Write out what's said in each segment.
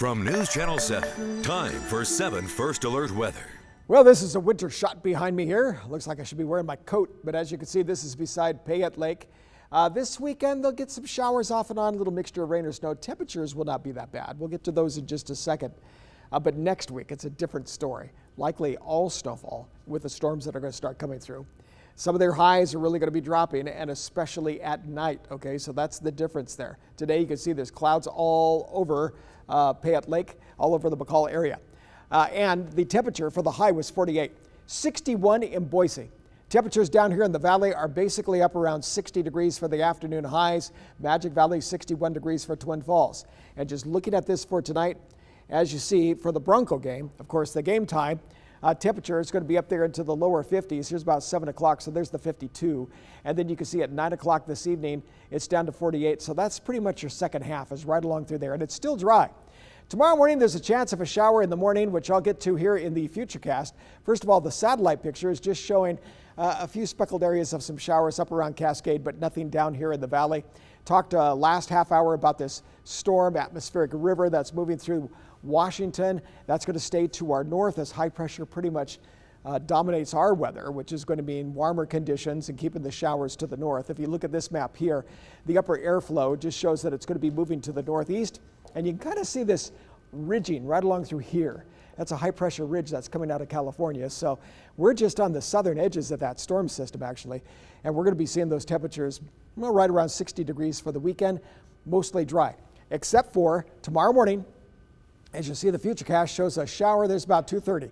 From News Channel 7, time for 7 First Alert weather. Well, this is a winter shot behind me here. Looks like I should be wearing my coat, but as you can see, this is beside Payette Lake. This weekend, they'll get some showers off and on, a little mixture of rain or snow. Temperatures will not be that bad. We'll get to those in just a second. But next week, it's a different story. Likely all snowfall with the storms that are going to start coming through. Some of their highs are really going to be dropping, and especially at night, okay? So that's the difference there. Today, you can see there's clouds all over Payette Lake, all over the McCall area. And the temperature for the high was 48. 61 in Boise. Temperatures down here in the valley are basically up around 60 degrees for the afternoon highs. Magic Valley, 61 degrees for Twin Falls. And just looking at this for tonight, as you see for the Bronco game, of course, the game time, temperature is going to be up there into the lower 50s. Here's about 7 o'clock, so there's the 52. And then you can see at 9 o'clock this evening, it's down to 48. So that's pretty much your second half is right along through there, and it's still dry. Tomorrow morning, there's a chance of a shower in the morning, which I'll get to here in the Futurecast. First of all, the satellite picture is just showing a few speckled areas of some showers up around Cascade, but nothing down here in the valley. Talked last half hour about this storm, atmospheric river that's moving through Washington. That's going to stay to our north as high pressure pretty much dominates our weather, which is going to mean warmer conditions and keeping the showers to the north. If you look at this map here, the upper airflow just shows that it's going to be moving to the northeast, and you can kind of see this ridging right along through here. That's a high pressure ridge that's coming out of California. So we're just on the southern edges of that storm system actually, and we're going to be seeing those temperatures right around 60 degrees for the weekend, mostly dry, except for tomorrow morning. As you see, the Futurecast shows a shower. There's about 2:30.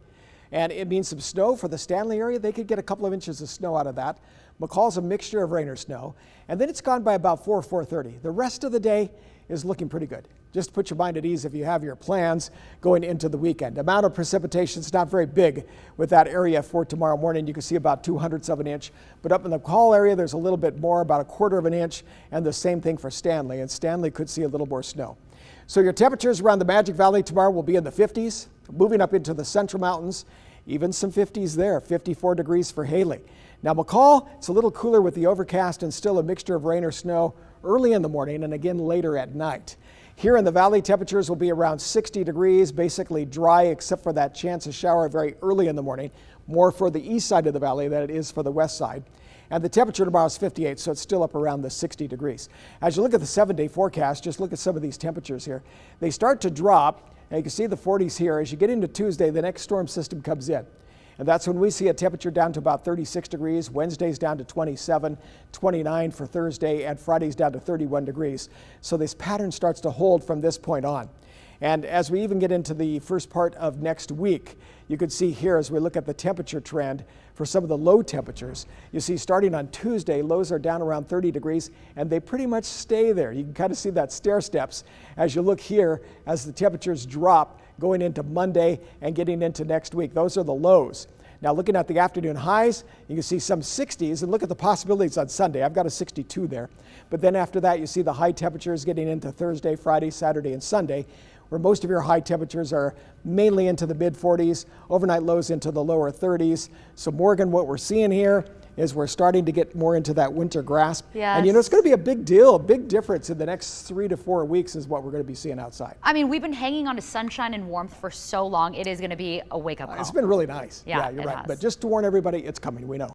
And it means some snow for the Stanley area. They could get a couple of inches of snow out of that. McCall's a mixture of rain or snow. And then it's gone by about 4:30. The rest of the day is looking pretty good. Just put your mind at ease if you have your plans going into the weekend. Amount of precipitation is not very big with that area for tomorrow morning. You can see about 2/100 of an inch. But up in the McCall area, there's a little bit more, about 1/4 of an inch. And the same thing for Stanley. And Stanley could see a little more snow. So your temperatures around the Magic Valley tomorrow will be in the 50s, moving up into the Central Mountains, even some 50s there, 54 degrees for Haley. Now McCall, it's a little cooler with the overcast and still a mixture of rain or snow early in the morning and again later at night. Here in the valley, temperatures will be around 60 degrees, basically dry except for that chance of shower very early in the morning, more for the east side of the valley than it is for the west side. And the temperature tomorrow is 58, so it's still up around the 60 degrees. As you look at the 7-day forecast, just look at some of these temperatures here. They start to drop, and you can see the 40s here. As you get into Tuesday, the next storm system comes in. And that's when we see a temperature down to about 36 degrees. Wednesday's down to 27, 29 for Thursday, and Friday's down to 31 degrees. So this pattern starts to hold from this point on. And as we even get into the first part of next week, you can see here as we look at the temperature trend for some of the low temperatures, you see starting on Tuesday, lows are down around 30 degrees and they pretty much stay there. You can kind of see that stair steps as you look here as the temperatures drop going into Monday and getting into next week. Those are the lows. Now looking at the afternoon highs, you can see some 60s and look at the possibilities on Sunday. I've got a 62 there. But then after that, you see the high temperatures getting into Thursday, Friday, Saturday, and Sunday, where most of your high temperatures are mainly into the mid 40s, overnight lows into the lower 30s. So Morgan, what we're seeing here is we're starting to get more into that winter grasp. Yes. And you know, it's going to be a big deal, a big difference in the next 3 to 4 weeks is what we're going to be seeing outside. I mean, we've been hanging on to sunshine and warmth for so long. It is going to be a wake-up call. It's been really nice. Yeah, you're it right. has. But just to warn everybody, it's coming, we know.